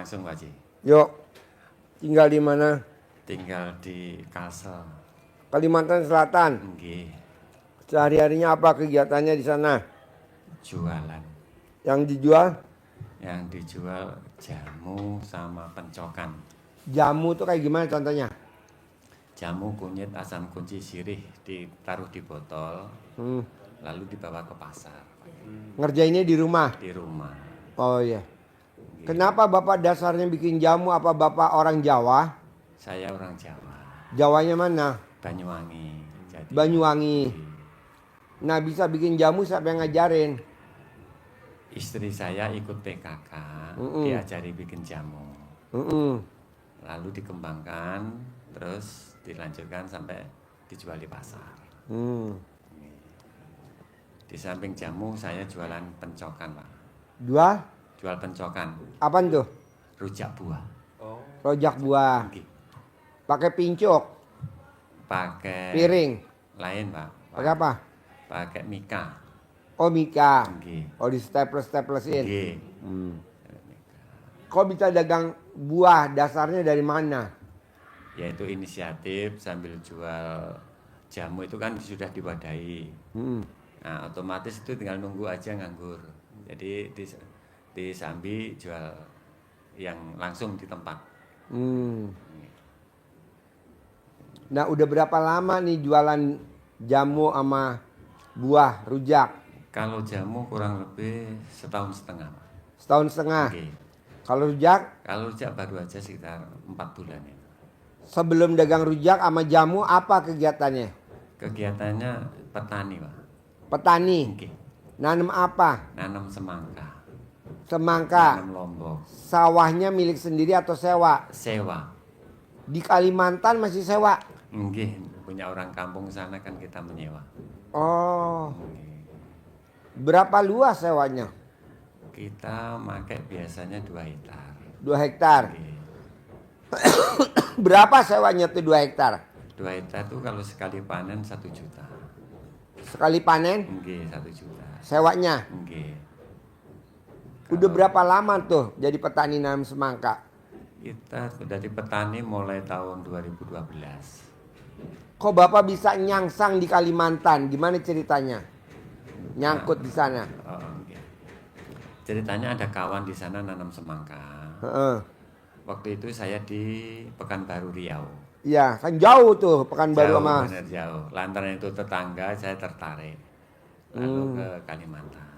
langsung Pak Haji. Yuk, tinggal di mana? Tinggal di Kalsel. Kalimantan Selatan. Nggih. Sehari-harinya apa kegiatannya di sana? Jualan. Yang dijual? Yang dijual jamu sama pencokan. Jamu tuh kayak gimana contohnya? Jamu kunyit asam kunci sirih ditaruh di botol, lalu dibawa ke pasar. Ngerjainnya di rumah? Di rumah. Oh iya. Kenapa Bapak dasarnya bikin jamu? Apa Bapak orang Jawa? Saya orang Jawa. Jawanya mana? Banyuwangi. Jadi, Banyuwangi. Nah bisa bikin jamu siapa yang ngajarin? istri saya ikut PKK, diajari bikin jamu. Lalu dikembangkan, terus dilanjutkan sampai dijual di pasar. Di samping jamu saya jualan pencokan Pak. Jual? Jual pencokan. Apaan tuh? Rujak buah. Rojak buah. Nggih. Pakai pincuk? Pakai Piring? lain Pak. Pakai apa? Pakai mika. Oh mika. Nggih. Oh di staples-staplesin. Nggih. Kok bisa dagang buah? Dasarnya dari mana? Yaitu inisiatif sambil jual jamu itu kan sudah diwadahi. Nah, otomatis itu tinggal nunggu aja nganggur. Jadi di Sambi jual yang langsung di tempat. Nah udah berapa lama nih jualan jamu sama buah rujak? Kalau jamu kurang lebih setahun setengah Pak. Setahun setengah. Oke. Kalau rujak? Kalau rujak baru aja sekitar 4 bulan ini. Sebelum dagang rujak sama jamu apa kegiatannya? Kegiatannya petani Pak. Petani. Oke. Nanam apa? Nanam semangka. Semangka. Nanam lombok. Sawahnya milik sendiri atau sewa? Sewa. Di Kalimantan masih sewa? Nggih, punya orang kampung sana kan kita menyewa. Oh. Berapa luas sewanya? Kita pakai biasanya 2 hektar. 2 hektar. Nggih. Berapa sewanya tuh 2 hektar? 2 hektar itu kalau sekali panen 1 juta. Sekali panen? Nggih, 1 juta. Sewanya? Nggih. Udah berapa lama tuh jadi petani nanam semangka? Kita sudah di petani mulai tahun 2012. Kok Bapak bisa nyangsang di Kalimantan? Gimana ceritanya? Nyangkut di sana. Oh, nggih. Ceritanya ada kawan di sana nanam semangka. Waktu itu saya di Pekanbaru Riau. Iya, kan jauh tuh Pekanbaru Jauh, sama. benar jauh. Lantaran itu tetangga, saya tertarik. Lalu ke Kalimantan.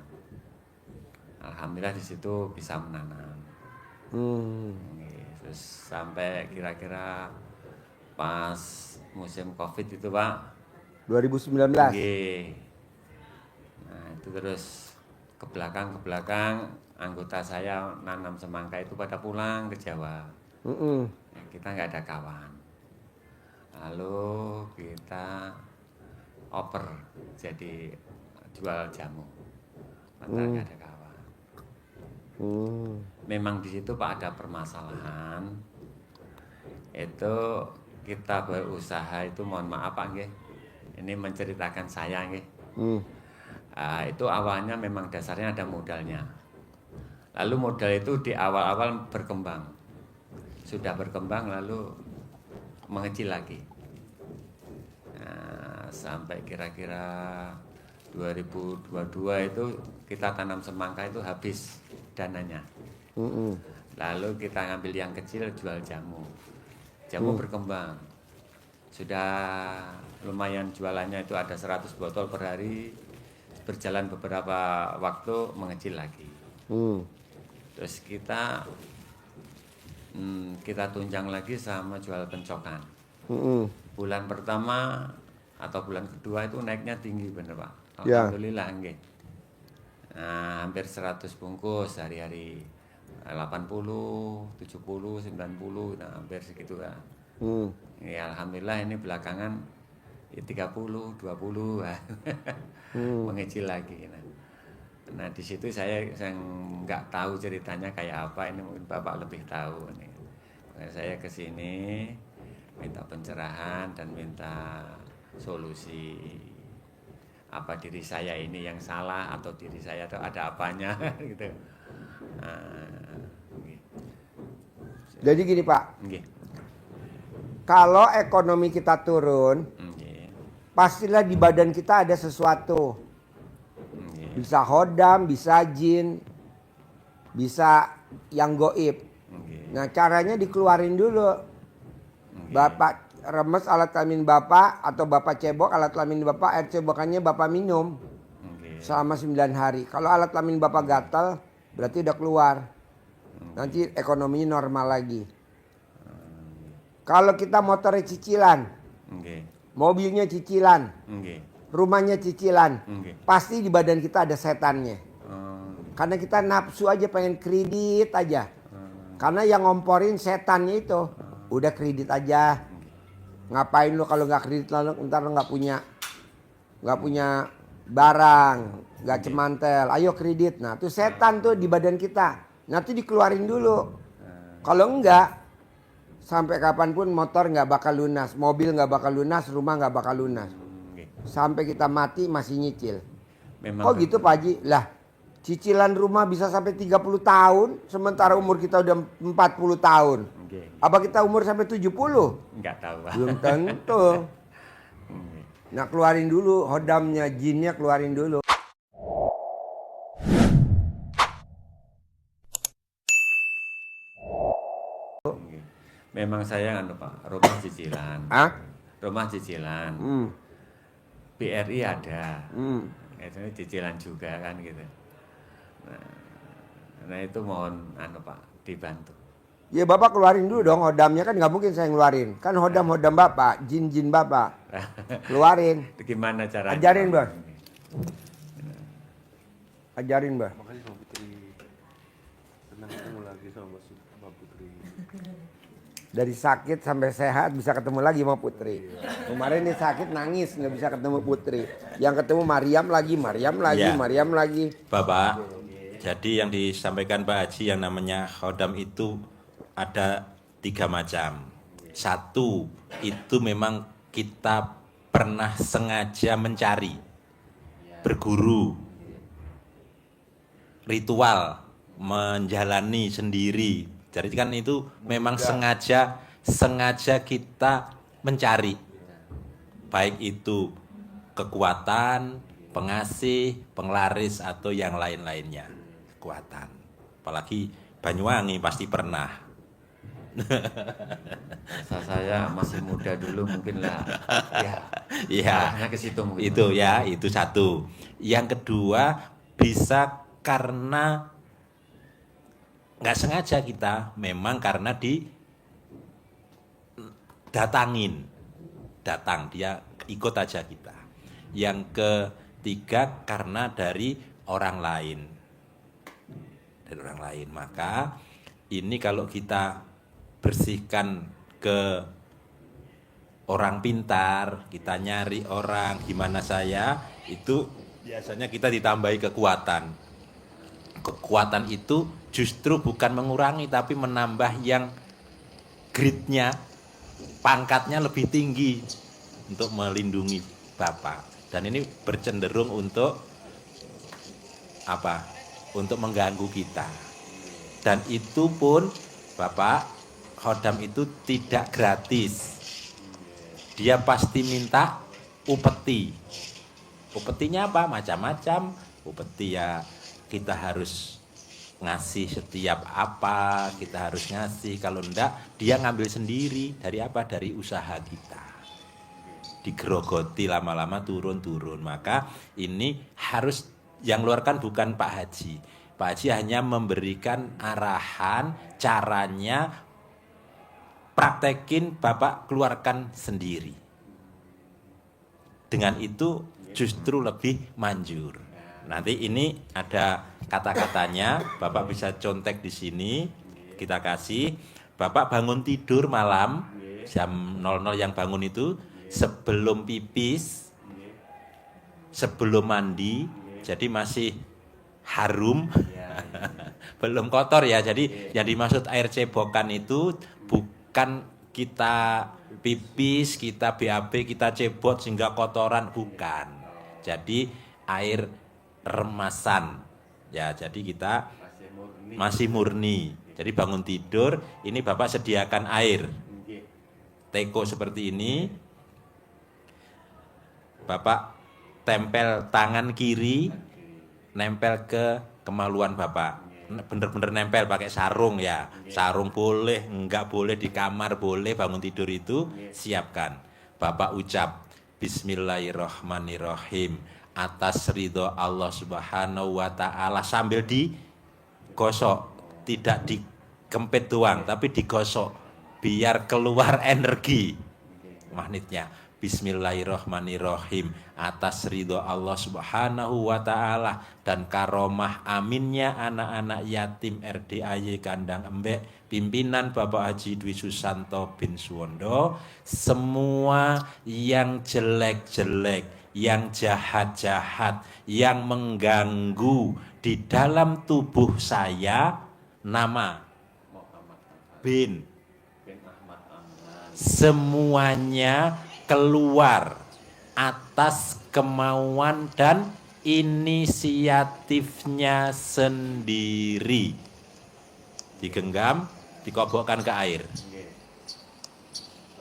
Alhamdulillah di situ bisa menanam. Terus sampai kira-kira pas musim COVID itu Pak. 2019. Nggih. Nah itu terus ke belakang anggota saya nanam semangka itu pada pulang ke Jawa. Kita nggak ada kawan. Lalu kita oper jadi jual jamu. Lantaran nggak ada kawan. Memang di situ Pak ada permasalahan. Itu kita berusaha itu mohon maaf Pak nggih. Ini menceritakan saya nggih. Itu awalnya memang dasarnya ada modalnya. Lalu modal itu di awal-awal berkembang. Sudah berkembang lalu mengecil lagi. Nah, sampai kira-kira 2022 itu kita tanam semangka itu habis dananya. Lalu kita ngambil yang kecil jual jamu. Jamu berkembang. Sudah lumayan jualannya itu ada 100 botol per hari. Berjalan beberapa waktu mengecil lagi. Terus kita tunjang lagi sama jual pencokan. Bulan pertama atau bulan kedua itu naiknya tinggi bener Pak. Alhamdulillah nggih. Nah, hampir 100 bungkus hari-hari. 80, 70, 90, nah hampir segitu kan. Ya alhamdulillah ini belakangan ya 30, 20 mengecil lagi. Nah di situ saya nggak tahu ceritanya kayak apa, ini mungkin Bapak lebih tahu nih. Saya ke sini minta pencerahan dan minta solusi. Apa diri saya ini yang salah atau diri saya itu ada apanya gitu. Jadi gini Pak, Nggih. kalau ekonomi kita turun, Nggih. pastilah di badan kita ada sesuatu. Nggih. Bisa hodam, bisa jin, bisa yang goib. Nggih. Nah caranya dikeluarin dulu. Nggih. Bapak remes alat kelamin Bapak atau Bapak cebok alat kelamin Bapak, air cebokannya Bapak minum Nggih. selama 9 hari. Kalau alat kelamin Bapak gatal, berarti udah keluar. Nanti ekonominya normal lagi. Kalau kita motornya cicilan, Nggih. mobilnya cicilan, Nggih. rumahnya cicilan, Nggih. pasti di badan kita ada setannya. Oh. Karena kita nafsu aja pengen kredit aja. Karena yang ngomporin setannya itu udah kredit aja. Ngapain lu kalau nggak kredit lalu ntar lu nggak punya barang, nggak cemantel. Ayo kredit. Nah tuh setan tuh di badan kita. Nanti dikeluarin dulu. Kalau enggak, sampai kapanpun motor nggak bakal lunas, mobil nggak bakal lunas, rumah nggak bakal lunas. Nggih. Sampai kita mati masih nyicil. Memang Kok gitu Pak Haji? Lah, cicilan rumah bisa sampai 30 tahun, sementara umur kita udah 40 tahun. Nggih. Apa kita umur sampai 70? Enggak tahu, Pak. Belum tentu. Nggih. Nah, keluarin dulu hodamnya, jinnya keluarin dulu. Nggih. Memang saya Pak, rumah cicilan. Hah? Rumah cicilan. Hmm. BRI ada. Hmm. Itu cicilan juga kan gitu. Nah itu mohon Pak dibantu. Ya Bapak keluarin dulu dong hodamnya, kan nggak mungkin saya ngeluarin. Kan hodam-hodam Bapak, jin-jin Bapak. Keluarin. Gimana caranya? Ajarin, Bang. Ajarin, Mbak. Makasih sama Putri. Senang ketemu lagi sama Mbak Putri. Dari sakit sampai sehat bisa ketemu lagi sama Putri. Kemarin dia sakit nangis nggak bisa ketemu Putri. Yang ketemu Mariam lagi, Ya. Mariam lagi. Bapak, jadi yang disampaikan Pak Haji yang namanya khodam itu ada 3 macam. Satu, itu memang kita pernah sengaja mencari, berguru, ritual, menjalani sendiri. Jadi kan itu memang sengaja kita mencari. Baik itu kekuatan, pengasih, penglaris atau yang lain-lainnya. Kekuatan. Apalagi Banyuwangi pasti pernah. Rasa saya masih muda dulu mungkin lah. Ya. Iya. Arahnya ke situ mungkin. Itu ya, itu satu. Yang kedua bisa karena nggak sengaja kita, memang karena datang dia ikut aja kita. Yang ketiga karena dari orang lain. Maka ini kalau kita bersihkan ke orang pintar, kita nyari orang gimana saya, itu biasanya kita ditambahi kekuatan. Kekuatan itu justru bukan mengurangi tapi menambah yang grade-nya, pangkatnya lebih tinggi untuk melindungi Bapak. Dan ini bercenderung untuk apa? Untuk mengganggu kita. Dan itu pun Bapak, khodam itu tidak gratis. Dia pasti minta upeti. Upetinya apa? Macam-macam. Upeti ya kita harus ngasih setiap apa, kita harus ngasih. Kalau enggak, dia ngambil sendiri. Dari apa? Dari usaha kita. Digerogoti lama-lama turun-turun. Maka ini harus yang keluarkan bukan Pak Haji. Pak Haji hanya memberikan arahan, caranya, praktekin, Bapak keluarkan sendiri. Dengan itu justru lebih manjur. Nanti ini ada kata-katanya, Bapak bisa contek di sini, kita kasih. Bapak bangun tidur malam, jam 00 yang bangun itu, sebelum pipis, sebelum mandi, jadi masih harum, belum kotor ya. Jadi yang dimaksud air cebokan itu bukan kita pipis, kita BAB, kita cebot sehingga kotoran, bukan. Jadi air remasan ya, jadi kita masih murni. Jadi bangun tidur, ini Bapak sediakan air. Teko seperti ini. Bapak tempel tangan kiri, nempel ke kemaluan Bapak. Bener-bener nempel pakai sarung ya. Sarung boleh, enggak boleh, di kamar boleh, bangun tidur itu siapkan. Bapak ucap Bismillahirrahmanirrahim atas ridho Allah Subhanahu wa taala sambil digosok, tidak dikempit doang tapi digosok biar keluar energi magnetnya. Bismillahirrahmanirrahim atas ridho Allah Subhanahu wa taala dan karomah aminnya anak-anak yatim RDAY Kandang Embek pimpinan Bapak Haji Dwi Susanto bin Suwondo, semua yang jelek-jelek, yang jahat-jahat, yang mengganggu di dalam tubuh saya, nama bin semuanya keluar atas kemauan dan inisiatifnya sendiri. Digenggam, dikobokkan ke air.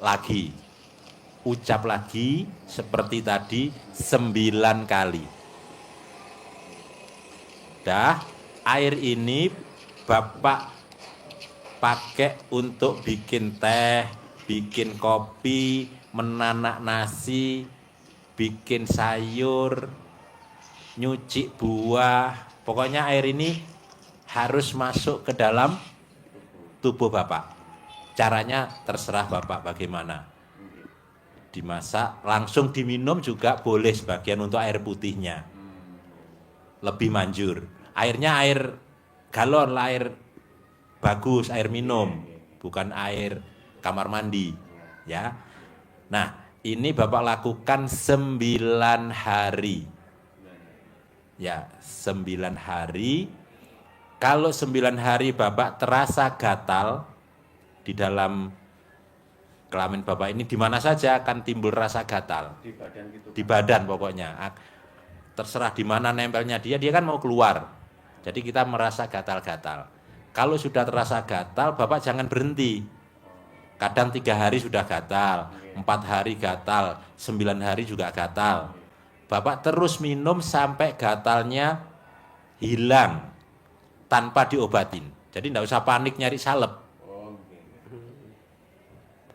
Lagi, ucap lagi seperti tadi 9 kali. Dah, air ini Bapak pakai untuk bikin teh, bikin kopi, menanak nasi, bikin sayur, nyuci buah. Pokoknya air ini harus masuk ke dalam tubuh Bapak. Caranya terserah Bapak bagaimana. Dimasak, langsung diminum juga boleh sebagian untuk air putihnya. Lebih manjur. Airnya air galon, air bagus, air minum, bukan air kamar mandi, ya. Nah, ini Bapak lakukan 9 hari. Ya, 9 hari. Kalau 9 hari Bapak terasa gatal di dalam kelamin Bapak ini, di mana saja akan timbul rasa gatal. Di badan pokoknya. Terserah di mana nempelnya dia kan mau keluar. Jadi kita merasa gatal-gatal. Kalau sudah terasa gatal, Bapak jangan berhenti. Kadang 3 hari sudah gatal, 4 hari gatal, 9 hari juga gatal. Bapak terus minum sampai gatalnya hilang tanpa diobatin. Jadi tidak usah panik nyari salep.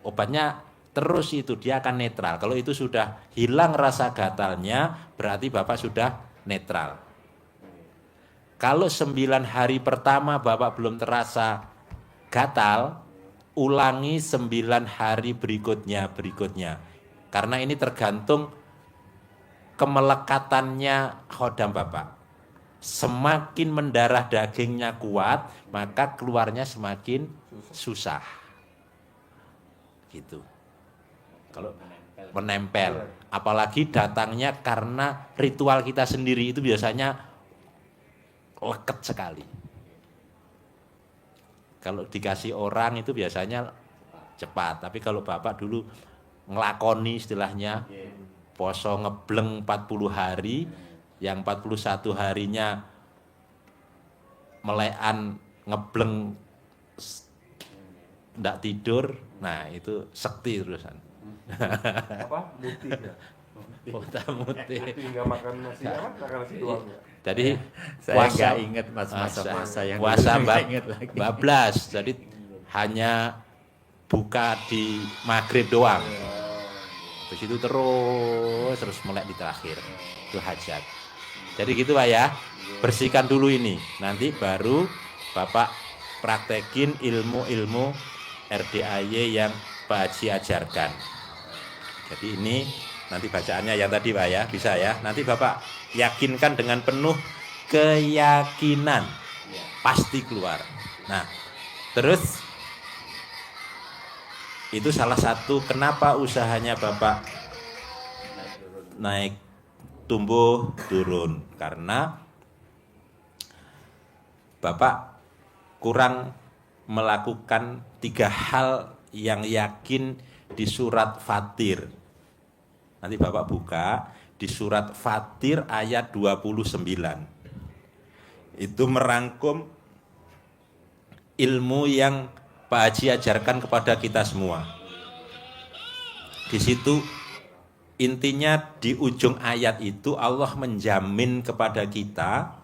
Obatnya terus itu, dia akan netral. Kalau itu sudah hilang rasa gatalnya, berarti Bapak sudah netral. Kalau 9 hari pertama Bapak belum terasa gatal, ulangi 9 hari berikutnya. Karena ini tergantung kemelekatannya khodam Bapak. Semakin mendarah dagingnya kuat, maka keluarnya semakin susah. Gitu. Kalau menempel, apalagi datangnya karena ritual kita sendiri itu biasanya leket sekali. Kalau dikasih orang itu biasanya cepat, tapi kalau Bapak dulu ngelakoni istilahnya poso ngebleng 40 hari, yang 41 harinya melekan ngebleng ndak tidur, nah itu sekti terusan. Apa? Muti ya? Muti. Muti nggak makan nasi apa? Makan nasi doang ya? Jadi Saya nggak ingat masa-masa yang puasa dulu, nggak ingat lagi. bablas, jadi hanya buka di maghrib doang. Terus itu terus melek di terakhir. Itu hajat. Jadi gitu Pak ya. Bersihkan dulu ini. Nanti baru Bapak praktekin ilmu-ilmu RDAY yang Pak Haji ajarkan. Jadi ini nanti bacaannya yang tadi Pak ya, bisa ya. Nanti Bapak yakinkan dengan penuh keyakinan. Pasti keluar. Nah, terus itu salah satu kenapa usahanya Bapak naik tumbuh turun, karena Bapak kurang melakukan 3 hal yang yakin di surat Fatir. Nanti Bapak buka di surat Fatir ayat 29. Itu merangkum ilmu yang Pak Haji ajarkan kepada kita semua. Di situ intinya di ujung ayat itu Allah menjamin kepada kita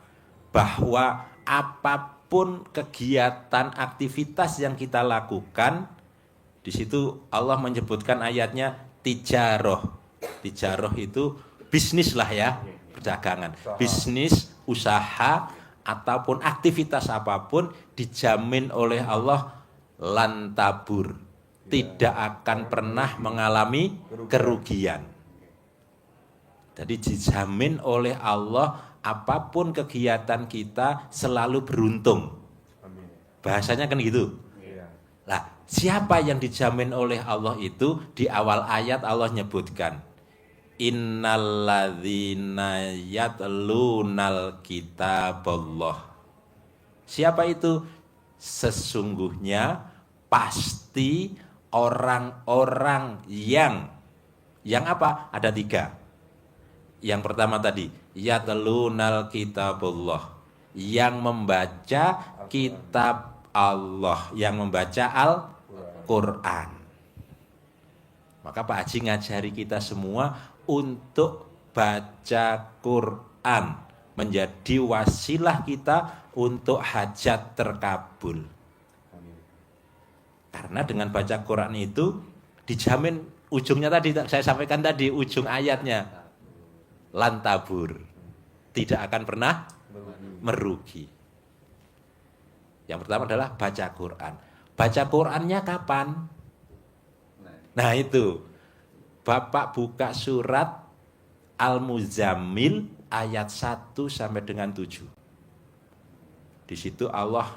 bahwa apapun kegiatan aktivitas yang kita lakukan, di situ Allah menyebutkan ayatnya tijaroh. Tijaroh itu bisnis lah ya, perdagangan, bisnis, usaha ataupun aktivitas apapun dijamin oleh Allah lantabur, tidak akan pernah mengalami kerugian. Jadi dijamin oleh Allah apapun kegiatan kita selalu beruntung. Bahasanya kan gitu. Lah, siapa yang dijamin oleh Allah itu? Di awal ayat Allah nyebutkan innalladzina yatlunal kitaballah. Siapa itu? Sesungguhnya pasti orang-orang yang apa? Ada 3. Yang pertama tadi, yatlunal kitaballah, yang membaca kitab Allah, yang membaca Al-Qur'an. Maka Pak Haji ngajari kita semua untuk baca Quran, menjadi wasilah kita untuk hajat terkabul. Karena dengan baca Quran itu dijamin, ujungnya tadi saya sampaikan tadi, ujung ayatnya lantabur, tidak akan pernah merugi. Yang pertama adalah baca Quran. Baca Qurannya kapan? Nah itu, Bapak buka surat Al-Muzammil ayat 1 sampai dengan 7. Di situ Allah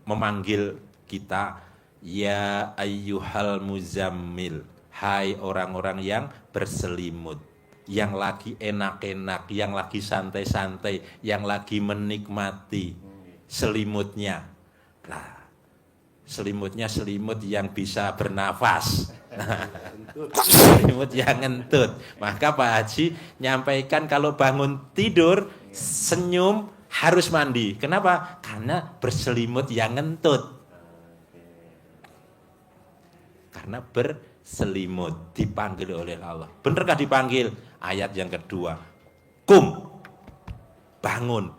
memanggil kita, ya ayyuhal muzammil, hai orang-orang yang berselimut, yang lagi enak-enak, yang lagi santai-santai, yang lagi menikmati selimutnya. Nah, selimutnya selimut yang bisa bernafas. Selimut yang ngentut. Maka Pak Haji nyampaikan kalau bangun tidur senyum harus mandi. Kenapa? Karena berselimut yang ngentut. Karena berselimut dipanggil oleh Allah. Benarkah dipanggil? Ayat yang kedua. Kum, bangun.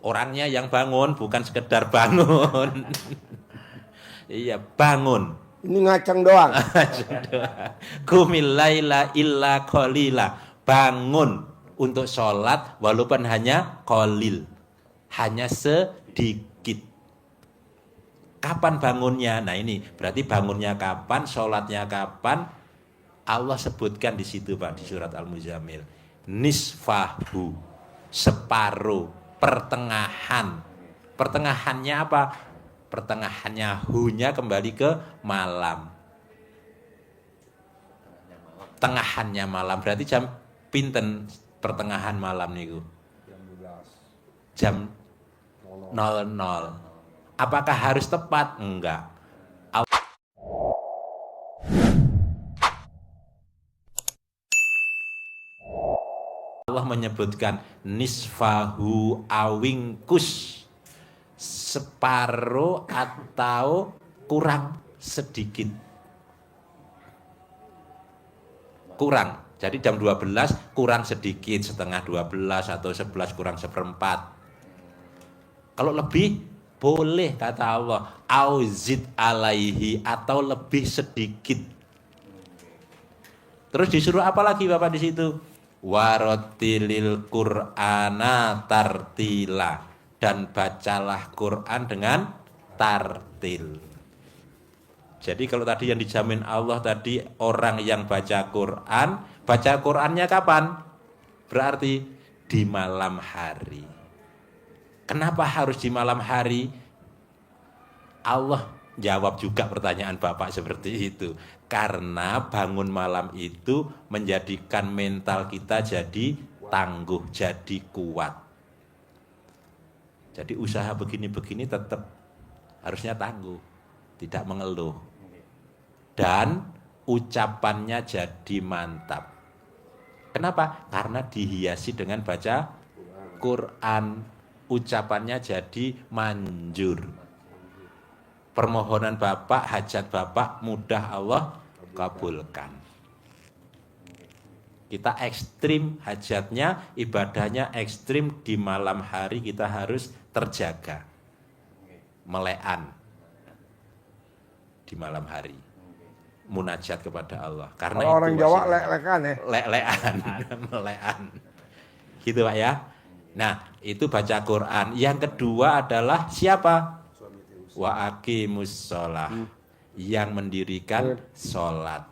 Orangnya yang bangun, bukan sekedar bangun. Iya, bangun. Ini ngaceng doang. Qumil laila illa qalila. Bangun untuk sholat walaupun hanya qalil, hanya sedikit. Kapan bangunnya? Nah ini berarti bangunnya kapan, sholatnya kapan? Allah sebutkan di situ Pak, di surat Al-Muzammil. Nisfahu, separuh, pertengahan. Pertengahannya apa? Pertengahannya hunya kembali ke malam. Tengahannya malam berarti jam pinten pertengahan malam niku? Jam 00. Apakah harus tepat? Enggak. Allah menyebutkan nisfahu awingkus, separuh atau kurang sedikit. Kurang. Jadi jam 12 kurang sedikit, setengah 12 atau 11 kurang seperempat. Kalau lebih boleh kata Allah, auzid alaihi, atau lebih sedikit. Terus disuruh apa lagi Bapak di situ? Warotilil Qur'ana tartila, dan bacalah Quran dengan tartil. Jadi kalau tadi yang dijamin Allah tadi orang yang baca Qurannya kapan? Berarti di malam hari. Kenapa harus di malam hari? Allah jawab juga pertanyaan Bapak seperti itu. Karena bangun malam itu menjadikan mental kita jadi tangguh, jadi kuat. Jadi usaha begini-begini tetap harusnya tangguh, tidak mengeluh. Dan ucapannya jadi mantap. Kenapa? Karena dihiasi dengan baca Quran. Ucapannya jadi manjur. permohonan Bapak, hajat Bapak mudah Allah kabulkan. Kita ekstrim hajatnya, ibadahnya ekstrim, di malam hari kita harus terjaga. Melean di malam hari. Munajat kepada Allah. Karena Kalau orang Jawa wasilahnya. lek-lekan ya. Lek-lekan, melean. Gitu Pak ya. Nah, itu baca Quran. Yang kedua adalah siapa? Wa aqimus sholah. Yang mendirikan sholat.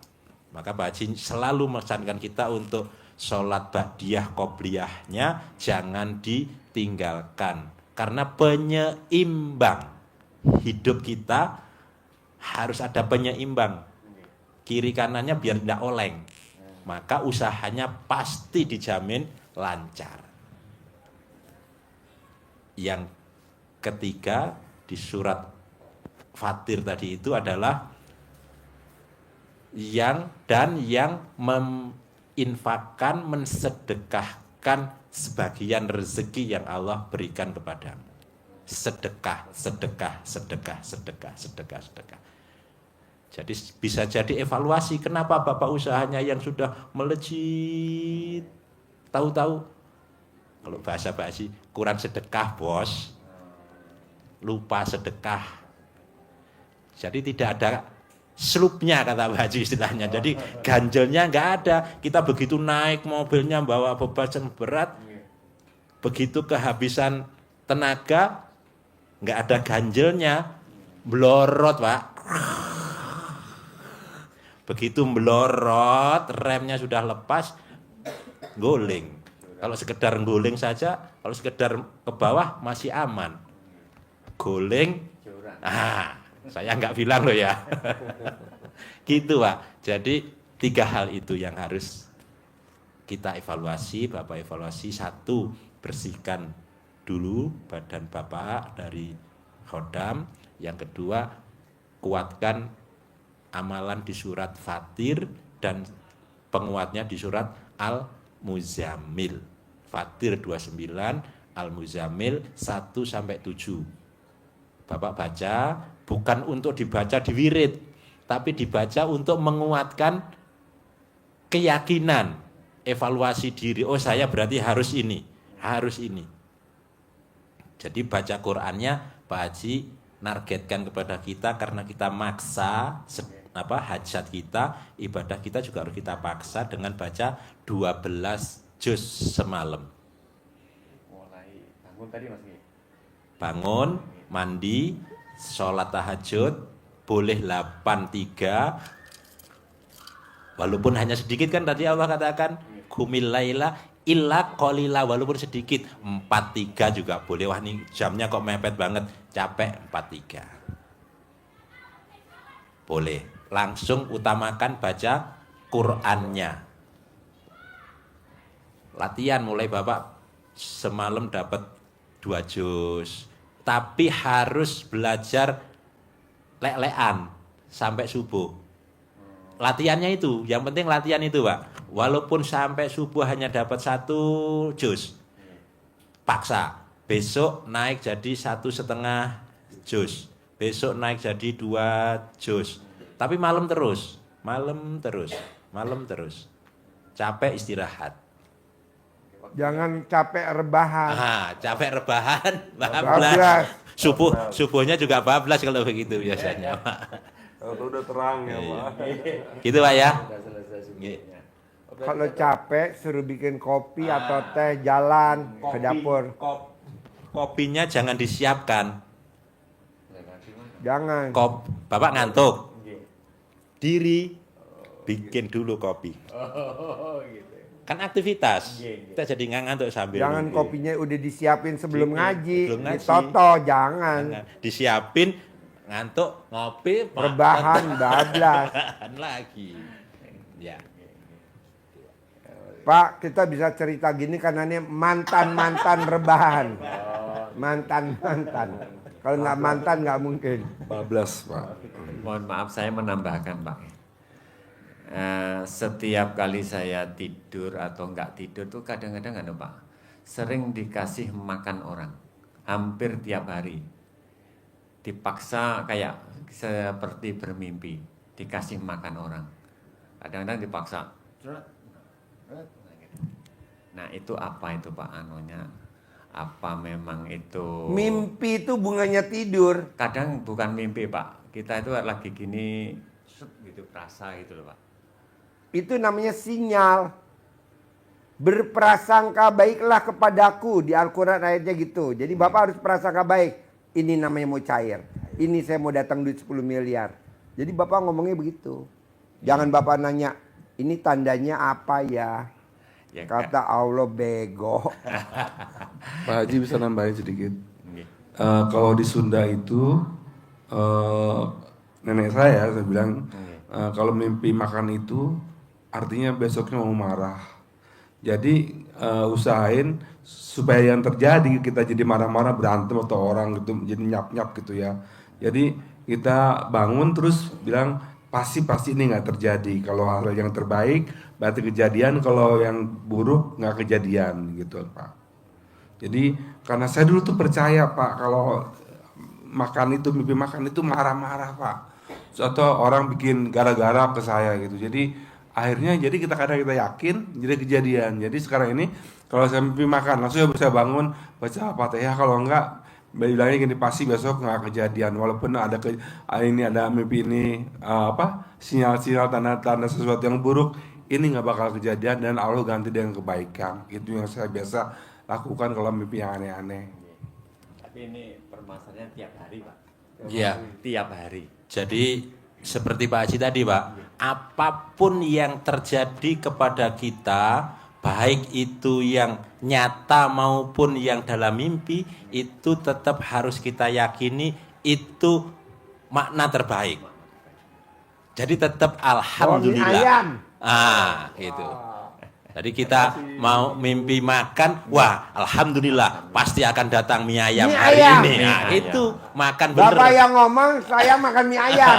Maka Pak Haji selalu memesankan kita untuk sholat ba'diyah qobliyahnya jangan ditinggalkan. Karena penyeimbang hidup kita harus ada penyeimbang. Kiri kanannya biar tidak oleng. Maka usahanya pasti dijamin lancar. Yang ketiga di surat Fatir tadi itu adalah yang menginfakkan, mensedekahkan sebagian rezeki yang Allah berikan kepadamu. Sedekah. Jadi bisa jadi evaluasi kenapa Bapak usahanya yang sudah melejit, tahu-tahu kalau bahasa Pak Haji kurang sedekah bos, lupa sedekah. Jadi tidak ada slupnya kata Pak Haji istilahnya. Jadi ganjelnya nggak ada. Kita begitu naik mobilnya bawa beban berat, begitu kehabisan tenaga, nggak ada ganjelnya, melorot Pak. Begitu melorot, remnya sudah lepas, guling. Kalau sekedar guling saja, kalau sekedar ke bawah masih aman. Guling, saya nggak bilang loh ya. Gitu Pak. Jadi 3 hal itu yang harus kita evaluasi. Bapak evaluasi, 1, bersihkan dulu badan Bapak dari khodam. Yang kedua, kuatkan amalan di surat Fatir dan penguatnya di surat Al-Muzammil. Fatir 29, Al-Muzammil 1-7. Bapak baca bukan untuk dibaca di wirid, tapi dibaca untuk menguatkan keyakinan, evaluasi diri. Oh, saya berarti harus ini, harus ini. Jadi baca Qur'annya Pak Haji nargetkan kepada kita karena kita maksa hajat kita, ibadah kita juga harus kita paksa dengan baca 12 juz semalam. Mulai bangun tadi Mas. Bangun, mandi, sholat tahajud, boleh 83, walaupun hanya sedikit kan tadi Allah katakan, qumil laila illa qalila, walaupun sedikit, 43 juga boleh. Wah ini jamnya kok mepet banget, capek 43. Boleh. Langsung utamakan baca Qur'annya. Latihan mulai Bapak semalam dapat 2 juz. Tapi harus belajar lek-lekan sampai subuh. Latihannya itu, yang penting latihan itu Pak. Walaupun sampai subuh hanya dapat 1 juz, paksa. Besok naik jadi 1,5 juz. Besok naik jadi 2 juz. Tapi malam terus. Capek istirahat. Jangan capek rebahan. Capek rebahan, bablas. Subuhnya juga bablas kalau begitu biasanya, Pak. Kalau udah terang ya, Pak. Gitu Pak ya. Sudah selesai subuhnya. Kalau capek suruh bikin kopi atau teh, jalan ke dapur. Kopinya jangan disiapkan. Jangan. Bapak ngantuk. Diri bikin dulu kopi. Gitu. Kan aktivitas. Kita jadi nggak ngantuk sambil. Jangan nunggu. kopinya udah disiapin sebelum ngaji. Sebelum ngaji. Ditoto, jangan. Disiapin ngantuk ngopi Rebahan, bablas. lagi. Ya. Pak, kita bisa cerita gini karena ini mantan-mantan rebahan. Mantan-mantan. Kalau nggak mantan nggak mungkin. Bablas, Pak. Mohon maaf saya menambahkan Pak. Setiap kali saya tidur atau nggak tidur tuh kadang-kadang ada Pak. Sering dikasih makan orang. Hampir tiap hari. dipaksa kayak seperti bermimpi, dikasih makan orang. Kadang-kadang dipaksa. Nah itu apa itu Pak anunya? Apa memang itu? Mimpi itu bunganya tidur. Kadang bukan mimpi Pak. Kita itu lagi gini, gitu perasa gitu loh Pak. Itu namanya sinyal. Berprasangka baiklah kepadaku. Di Al-Quran ayatnya gitu. Jadi Bapak harus prasangka baik. Ini namanya mau cair. Ini saya mau datang duit 10 miliar. Jadi Bapak ngomongnya begitu. Jangan Bapak nanya, ini tandanya apa ya? Ya, Kata Allah bego. Pak Haji bisa nambahin sedikit. Nggih. Kalau di Sunda itu nenek saya bilang kalau mimpi makan itu artinya besoknya mau marah. Jadi usahain supaya yang terjadi kita jadi marah-marah berantem atau orang gitu jadi nyap-nyap gitu ya. Jadi kita bangun terus bilang pasti ini nggak terjadi. Kalau hal yang terbaik berarti kejadian, kalau yang buruk nggak kejadian gitu Pak. Jadi karena saya dulu tuh percaya Pak kalau makan itu mimpi makan itu marah-marah Pak. Atau orang bikin gara-gara ke saya gitu. Jadi akhirnya jadi kadang kita yakin jadi kejadian. Jadi sekarang ini kalau saya mimpi makan langsung saya bangun baca Fatihah, kalau enggak bilangnya gini pasti besok nggak kejadian, walaupun ada ini ada mimpi ini sinyal-sinyal tanda-tanda sesuatu yang buruk ini nggak bakal kejadian dan Allah ganti dengan kebaikan. Itu yang saya biasa lakukan kalau mimpi yang aneh-aneh. Tapi ini permasalahannya tiap hari Pak. Iya. Tiap hari. Jadi seperti Pak Haji tadi Pak, apapun yang terjadi kepada kita, baik itu yang nyata maupun yang dalam mimpi, itu tetap harus kita yakini itu makna terbaik. Jadi tetap alhamdulillah. Gitu. Jadi kita mau mimpi makan, wah alhamdulillah pasti akan datang mie ayam Mie hari ayam. ini. Nah, itu makan bener. Bapak yang ngomong saya makan mie ayam.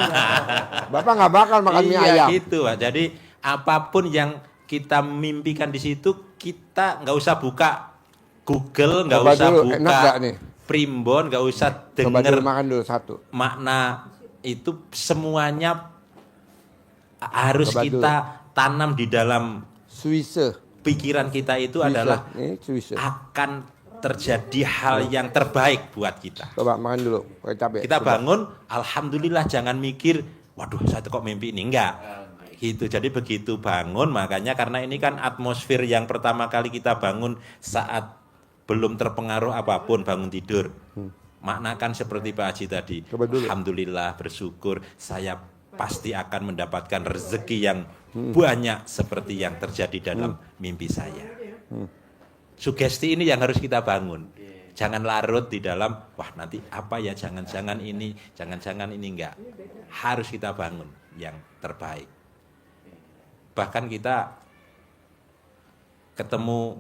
Bapak nggak bakal makan mie Iya ayam. gitu Pak. Jadi apapun yang kita mimpikan di situ, kita nggak usah buka Google, nggak Coba usah dulu, buka enak nggak nih? Primbon, nggak usah Coba denger dulu makan dulu satu. makna itu, semuanya harus Coba kita tanam di dalam Swiss. pikiran kita itu Swiss. adalah Ini Swiss. akan terjadi hal yang terbaik buat kita. Coba makan dulu, pakai cabai. Kita Coba. bangun, alhamdulillah, jangan mikir, waduh saya kok mimpi ini, enggak. Gitu. Jadi begitu bangun, makanya karena ini kan atmosfer yang pertama kali kita bangun saat belum terpengaruh apapun, bangun tidur. Maknakan seperti Pak Haji tadi. Coba dulu. Alhamdulillah, bersyukur, saya pasti akan mendapatkan rezeki yang banyak seperti yang terjadi dalam mimpi saya. Sugesti ini yang harus kita bangun. Jangan larut di dalam, wah nanti apa ya, jangan-jangan ini enggak. Harus kita bangun yang terbaik. Bahkan kita ketemu,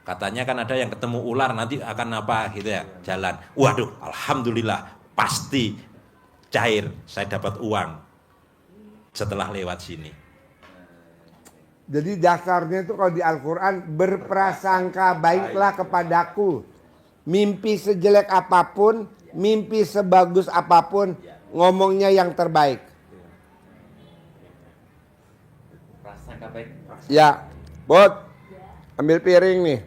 katanya kan ada yang ketemu ular nanti akan apa gitu ya, jalan. Waduh, alhamdulillah pasti cair, saya dapat uang setelah lewat sini. Jadi dasarnya itu kalau di Al-Quran, berprasangka baiklah kepadaku. Mimpi sejelek apapun, mimpi sebagus apapun, ngomongnya yang terbaik. Prasangka baik. Ya, Bot, ambil piring nih.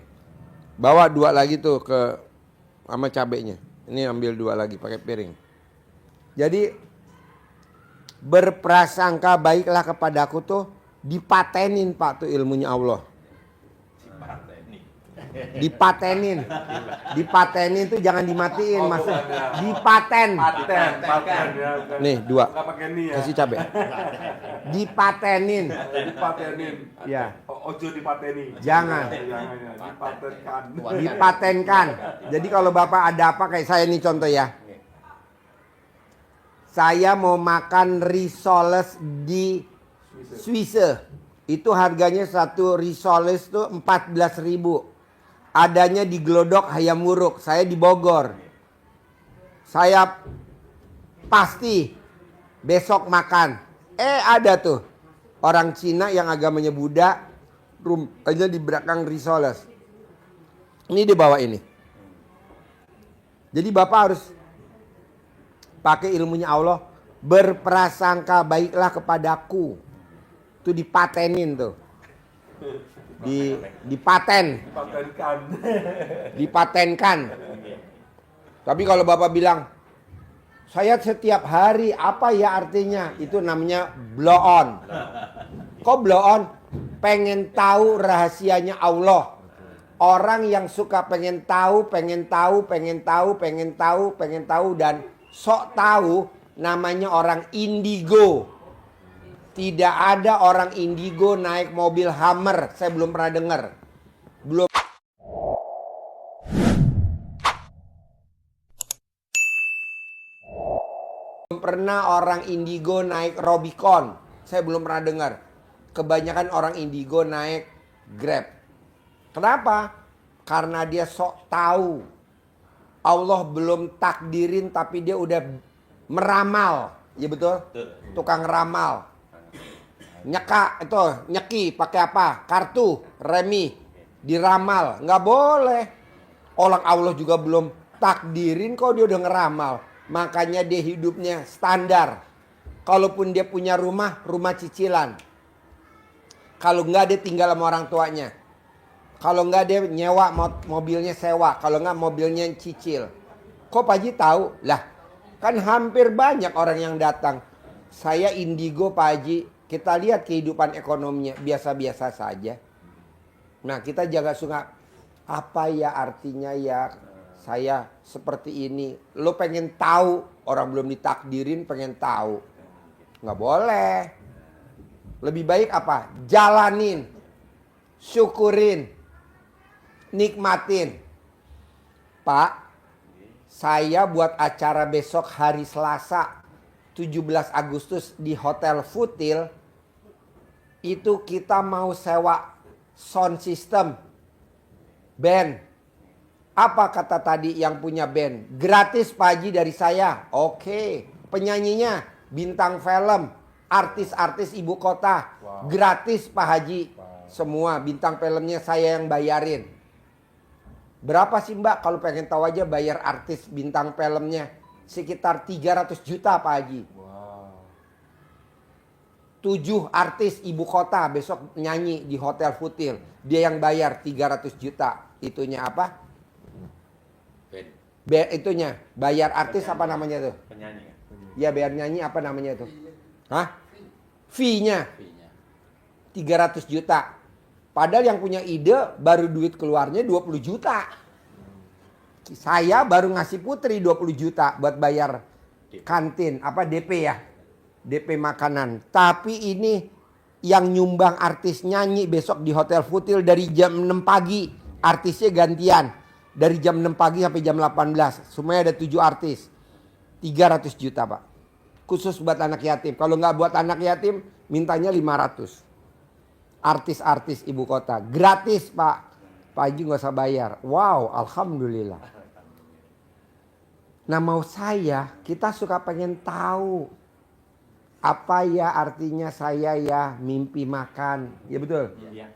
Bawa 2 lagi tuh ke sama cabenya. Ini ambil 2 lagi pakai piring. Jadi berprasangka baiklah kepadaku tuh dipatenin Pak tuh ilmunya Allah. Dipatenin. Dipatenin tuh jangan dimatiin Mas. Dipaten. Paten ya. Nih 2. Nggak pakai nih ya. Kasih cabai. Dipatenin. Dipatenin. Ya. Ojo dipateni. Jangan. Jangan ya, dipatenkan. Dipatenkan. Jadi kalau Bapak ada apa kayak saya nih contoh ya. Saya mau makan risoles di Swiss. Itu harganya satu risoles tuh 14.000. Adanya di Glodok Hayam Wuruk. Saya di Bogor. Saya pasti besok makan. Ada tuh orang Cina yang agamanya Buddha, rumahnya di belakang risoles. Ini di bawah ini. Jadi Bapak harus pakai ilmunya Allah, berprasangka baiklah kepadaku. Itu dipatenin tuh. Dipaten. Dipatenkan. Tapi kalau Bapak bilang, saya setiap hari, apa ya artinya? Itu namanya blow on. Kok blow on? Pengen tahu rahasianya Allah. Orang yang suka pengen tahu dan sok tahu, namanya orang indigo. Tidak ada orang indigo naik mobil Hummer, saya belum pernah dengar. Belum pernah orang indigo naik Robicon, saya belum pernah dengar. Kebanyakan orang indigo naik Grab. Kenapa? Karena dia sok tahu. Allah belum takdirin tapi dia udah meramal. Ya betul? Tukang ramal. Nyeki pakai apa? Kartu, remi, diramal. Nggak boleh. Orang Allah juga belum takdirin kok dia udah ngeramal. Makanya dia hidupnya standar. Kalaupun dia punya rumah cicilan. Kalau nggak dia tinggal sama orang tuanya. Kalau nggak dia nyewa mobilnya sewa. Kalau nggak mobilnya cicil. Kok Pak Haji tahu? Lah kan hampir banyak orang yang datang. Saya indigo Pak Haji. Kita lihat kehidupan ekonominya biasa-biasa saja. Nah kita jaga suka. Apa ya artinya ya saya seperti ini. Lo pengen tahu. Orang belum ditakdirin pengen tahu. Nggak boleh. Lebih baik apa? Jalanin. Syukurin. Nikmatin. Pak, saya buat acara besok hari Selasa 17 Agustus di Hotel Futil. Itu kita mau sewa sound system. Band. Apa kata tadi yang punya band? Gratis Pak Haji dari saya. Oke. Penyanyinya bintang film. Artis-artis ibu kota. Wow. Gratis Pak Haji. Wow. Semua bintang filmnya saya yang bayarin. Berapa sih Mbak kalau pengen tahu aja bayar artis bintang filmnya? Sekitar 300 juta Pak Haji. Wow. 7 artis ibu kota besok nyanyi di Hotel Futil. Dia yang bayar 300 juta. Itunya apa? Itunya bayar artis penyanyi. Apa namanya tuh? Penyanyi. Ya bayar nyanyi apa namanya tuh? Hah? Fee-nya 300 juta. Padahal yang punya ide baru duit keluarnya 20 juta. Saya baru ngasih Putri 20 juta buat bayar kantin. Apa DP ya? DP makanan. Tapi ini yang nyumbang artis nyanyi besok di Hotel Futil dari jam 6 pagi. Artisnya gantian. Dari jam 6 pagi sampai jam 18. Semuanya ada 7 artis. 300 juta Pak. Khusus buat anak yatim. Kalau nggak buat anak yatim, mintanya 500. Artis-artis ibu kota. Gratis Pak. Pak Haji nggak usah bayar. Wow, alhamdulillah. Nah mau saya, kita suka pengen tahu. Apa ya artinya saya ya mimpi makan. Ya betul? Ya.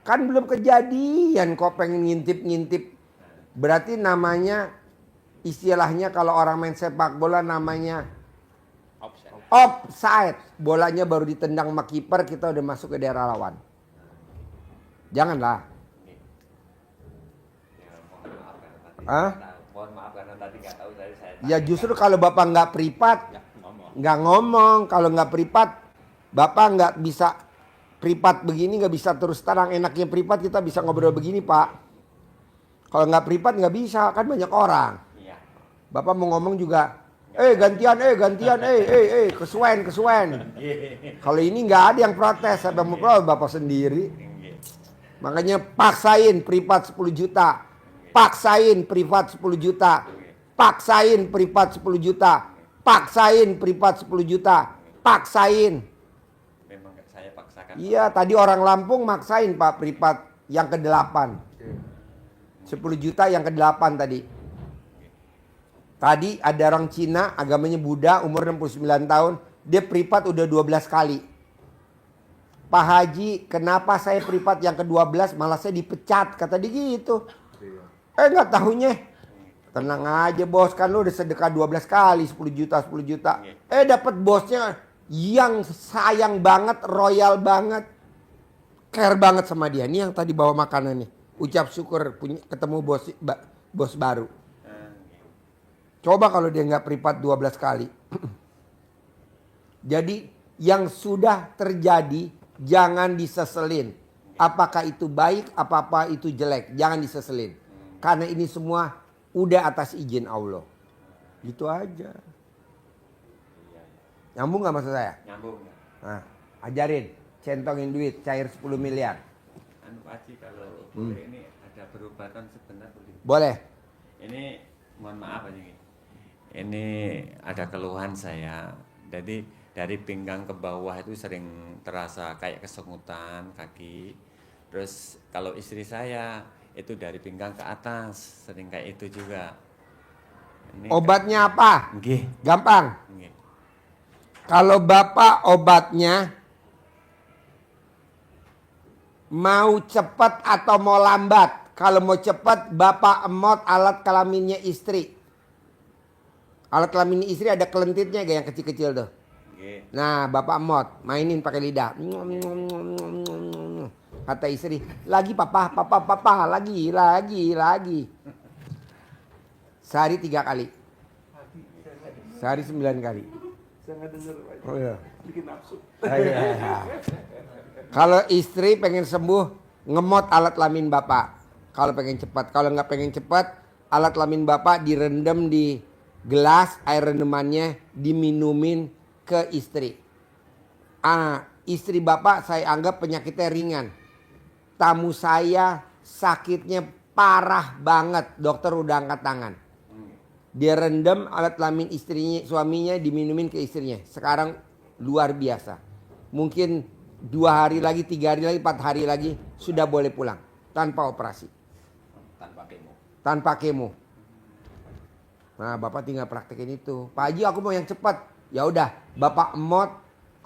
Kan belum kejadian kok pengen ngintip-ngintip. Berarti namanya, istilahnya kalau orang main sepak bola namanya offside. Bolanya baru ditendang sama kiper, kita udah masuk ke daerah lawan. Janganlah. Mohon maaf karena tadi nggak tahu dari saya. Ya justru kalau Bapak nggak privat, nggak ngomong. Kalau nggak privat, Bapak nggak bisa privat begini, nggak bisa terus terang. Enaknya privat kita bisa ngobrol begini Pak. Kalau nggak privat nggak bisa, kan banyak orang. Bapak mau ngomong juga, gantian, kesuwen. Kalau ini nggak ada yang protes, saya mau protes Bapak sendiri. Makanya paksain privat 10 juta. Paksain privat 10 juta. Paksain privat 10 juta. Paksain privat 10 juta. Paksain. Memang saya paksakan. Iya, tadi orang Lampung maksain Pak privat yang ke-8. 10 juta yang ke-8 tadi. Tadi ada orang Cina, agamanya Buddha, umur 69 tahun. Dia privat udah 12 kali. Pak Haji, kenapa saya privat yang ke-12 malah saya dipecat? Kata dia gitu. Nggak tahunya Tenang aja bos, kan lu udah sedekah 12 kali 10 juta 10 juta. Dapat bosnya yang sayang banget, royal banget. Care banget sama dia. Ini yang tadi bawa makanan nih. Ucap syukur punya ketemu bos baru. Coba kalau dia nggak privat 12 kali. Jadi yang sudah terjadi jangan diseselin. Apakah itu baik, apa itu jelek. Jangan diseselin. Karena ini semua udah atas izin Allah. Gitu aja. Nyambung gak maksud saya? Nyambung. Nah, ajarin. Centongin duit, cair 10 miliar. Anu Pak Haji, kalau boleh ini ada perubatan sebentar boleh? Boleh. Ini mohon maaf aja ini. Ini ada keluhan saya. Jadi dari pinggang ke bawah itu sering terasa kayak kesengutan kaki. Terus kalau istri saya itu dari pinggang ke atas sering kayak itu juga. Ini Obatnya apa? Nggih. Gampang. Nggih. Kalau bapak obatnya mau cepat atau mau lambat. Kalau mau cepat bapak emot alat kelaminnya istri. Alat kelamin istri ada kelentitnya kayak yang kecil-kecil tuh. Nggih. Nah bapak emot mainin pakai lidah. Kata istri, lagi papa, lagi. Sehari 3 kali. Sehari 9 kali. Saya nggak denger, Pak. Oh iya. Bikin nafsu. Kalau istri pengen sembuh, ngemot alat kelamin bapak. Kalau pengen cepat, kalau nggak pengen cepat, alat kelamin bapak direndam di gelas, air rendemannya diminumin ke istri. Istri bapak saya anggap penyakitnya ringan. Tamu saya sakitnya parah banget, dokter udah angkat tangan. Dia rendam alat kelamin istrinya, suaminya diminumin ke istrinya. Sekarang luar biasa. Mungkin 2 hari lagi, 3 hari lagi, 4 hari lagi sudah boleh pulang tanpa operasi, tanpa kemo. Nah bapak tinggal praktekin itu. Pak Haji aku mau yang cepat. Ya udah, bapak emot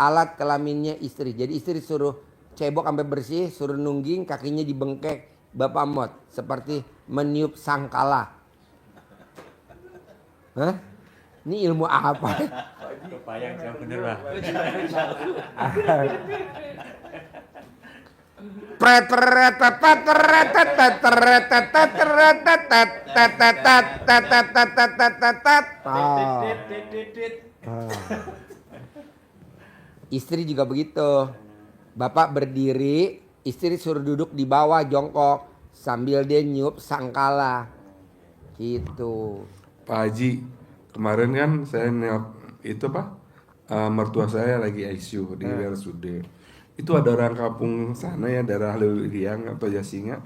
alat kelaminnya istri. Jadi istri suruh cebok sampai bersih, suruh nungging, kakinya dibengkek, bapak emot seperti meniup sangkala. Hah? Ini ilmu apa? Kebayang jauh bener Pak. Istri juga begitu. Bapak berdiri, istri suruh duduk di bawah jongkok sambil dia nyup sangkala. Gitu. Pak Haji, kemarin kan saya itu mertua saya lagi ICU di RSUD. Itu ada orang kampung sana ya, daerah Leuliang atau Jasinga,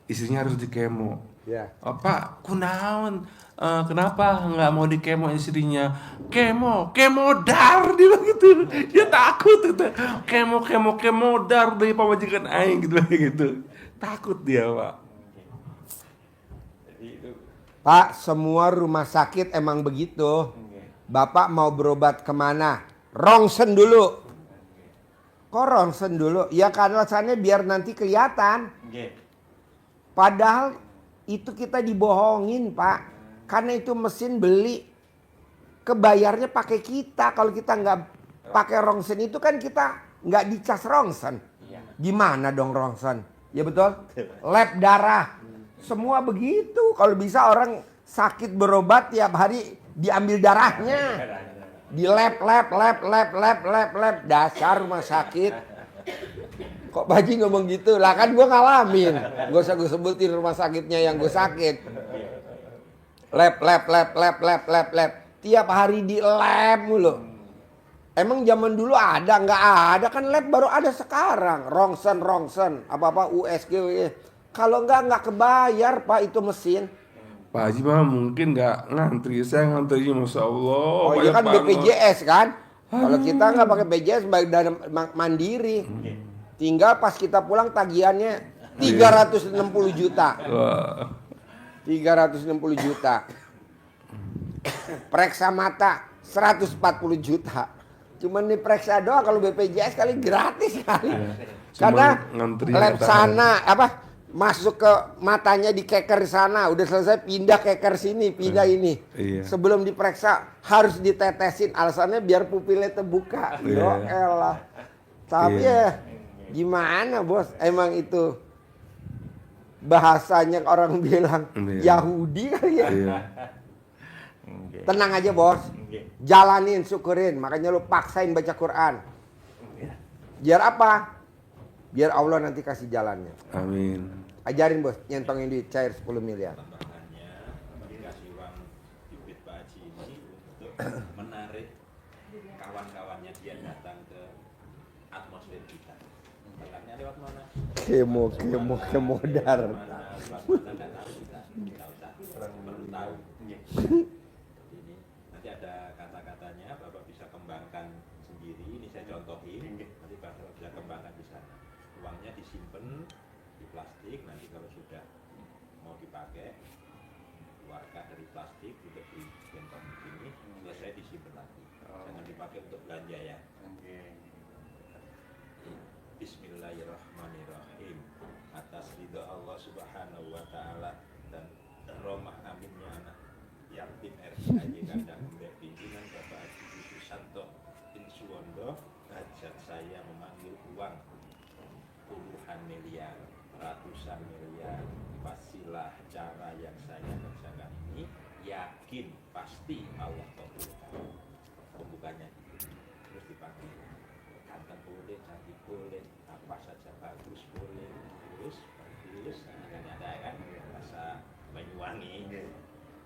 istrinya harus dikemo. Ya. Pak, kunaon? Kenapa nggak mau dikemo istrinya? Kemo dar dia gitu. Dia takut itu. Kemo dar dari pamajikan aing gitu. Takut dia, Pak. Pak, semua rumah sakit emang begitu. Bapak mau berobat kemana? Rongsen dulu. Kok rongsen dulu? Ya karena alasannya biar nanti kelihatan. Padahal itu kita dibohongin Pak. Karena itu mesin beli. Kebayarnya pakai kita. Kalau kita nggak pakai rongsen itu kan kita nggak dicas rongsen. Gimana dong rongsen? Ya betul? Lab darah. Semua begitu. Kalau bisa orang sakit berobat tiap hari diambil darahnya. Di lab. Dasar rumah sakit. Kok Pak Haji ngomong gitu? Lah kan gue ngalamin. Gak usah gue sebutin rumah sakitnya yang gue sakit. Lab. Tiap hari di lab mulu. Emang zaman dulu ada? Nggak ada kan, lab baru ada sekarang. Rongsen. Apa-apa USG. Kalau nggak kebayar Pak itu mesin. Pak Haji mah mungkin nggak ngantri. Saya ngantri Masya Allah. Oh iya kan BPJS kan. Kalau kita nggak pakai BPJS badan mandiri. Tinggal pas kita pulang tagihannya 360 juta. Wah. 360 juta. Periksa mata 140 juta. Cuman nih periksa doang, kalau BPJS kali gratis kali. Karena lab sana masuk ke matanya di keker sana, udah selesai pindah keker sini, pindah ini. Iya. Sebelum diperiksa harus ditetesin, alasannya biar pupilnya terbuka. Yo elah. Tapi ya gimana bos, emang itu bahasanya orang bilang Yahudi kali ya. Iya. Tenang aja bos, jalanin, syukurin, makanya lu paksain baca Quran. Biar apa? Biar Allah nanti kasih jalannya. Amin. Ajarin bos, nyentongin duit cair 10 miliar. Tambahannya dikasih uang bibit Pak Haji ini untuk menarik kawan-kawannya dia datang ke atmosfer kita. Datangnya lewat mana? Kemo dar. Mana nggak tahu kita usah perlu tahu. Ini nanti ada kata-katanya, Bapak bisa kembangkan sendiri. Ini saya contohin. Nanti Bapak bisa kembangkan di sana. Uangnya disimpan di plastik, nanti kalau sudah mau dipakai keluarkan dari plastik untuk digentong di sini, selesai disimpan lagi. Jangan dipakai untuk belanja ya. Bismillahirrahmanirrahim. Atas ridho Allah Subhanahu wa taala dan romah aminnya anak yatim RKJ Kandang Mbak pimpinan Bapak Haji Susanto Insuwondo, hajat saya memanggil uang puluhan miliar, ratusan miliar. Pastilah cara yang saya kerjakan ini, yakin pasti Allah kabulkan. Pembukanya terus dipakai, ganteng boleh, cantik boleh, apa saja bagus boleh, terus kan ada kan bahasa Banyuwangi.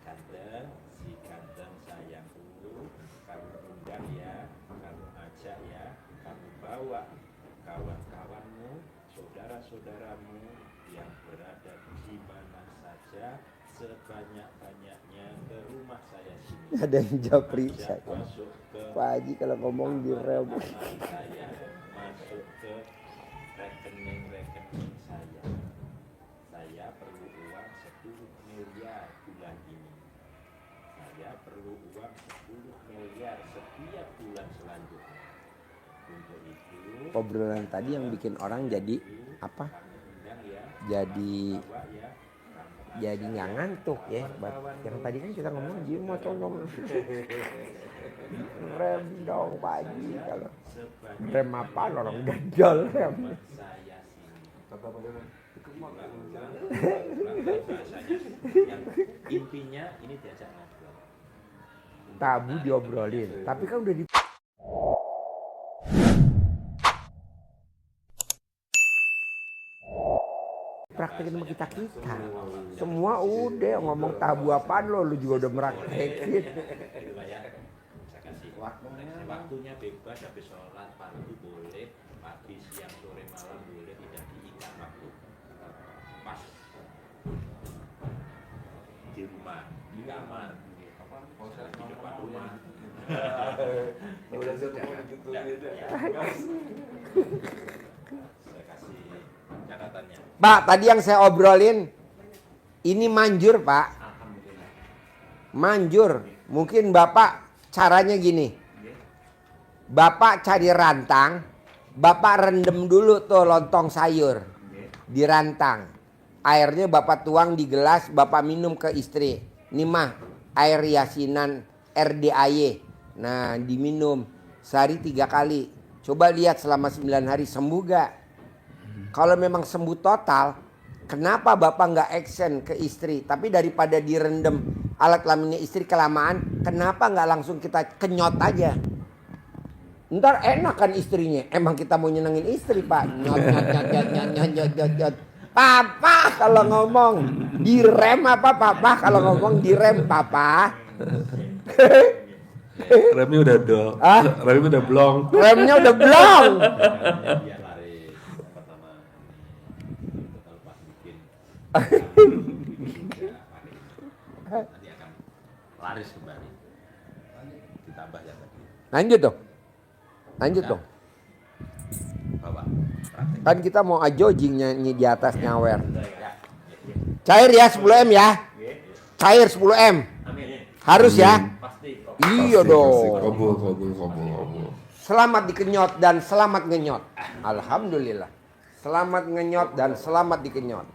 Ganteng, si ganteng sayangku, kamu undang ya, kamu ajak ya, kamu bawa kawan-kawanmu, saudara-saudaramu yang berada di mana saja, sebanyak-banyaknya ke rumah saya sini. Ada yang japri saya. Masuk ke Pak Haji kalau ngomong direm. saya, masuk ke rekening-rekening saya. Saya perlu uang 10 miliar bulan ini. Saya perlu uang 10 miliar setiap bulan selanjutnya. Untuk itu Obrolan tadi yang bikin orang jadi apa? Jadi nggak ngantuk ya. Yang tadi kan kita ngomong dia mau condong. Rem dong Pak Haji, kalau rem apa orang gajol rem. saya sini intinya ini diajak ngobrol. Tabu diobrolin, tapi kan udah di praktekin sama kita. Semua udah ngomong tabu apaan lu juga udah meraktekin. Saya kasih waktunya bebas, habis sholat fardu boleh, pagi siang sore malam boleh, tidak diikat waktu. Pas di rumah, di kamar, di depan rumah. Saya kasih catatannya. Pak, tadi yang saya obrolin ini manjur Pak. Manjur. Mungkin Bapak caranya gini. Bapak cari rantang, Bapak rendem dulu tuh lontong sayur. Dirantang. Airnya Bapak tuang di gelas, Bapak minum ke istri. Ini mah air yasinan RDAY. Nah, diminum sehari 3 kali. Coba lihat selama 9 hari sembuh gak? Kalau memang sembuh total, kenapa Bapak nggak action ke istri? Tapi daripada direndam alat kelaminnya istri kelamaan, kenapa nggak langsung kita kenyot aja? Ntar enak kan istrinya. Emang kita mau nyenengin istri Pak. Nyot. Papa kalau ngomong direm apa Papa? Kalau ngomong direm Papa. Remnya udah remnya udah blong. Remnya udah blong. Dia lari pertama kalau pas bikin nanti akan laris kembali, ditambah yang tadi. Lanjut dong. Bapak praktek. Kan kita mau ajojing nyanyi di atas nyawer. Cair ya 10M ya. Cair 10M. Harus ya. Iya dong. Kabul. Selamat dikenyot dan selamat ngenyot. Alhamdulillah. Selamat ngenyot dan selamat dikenyot.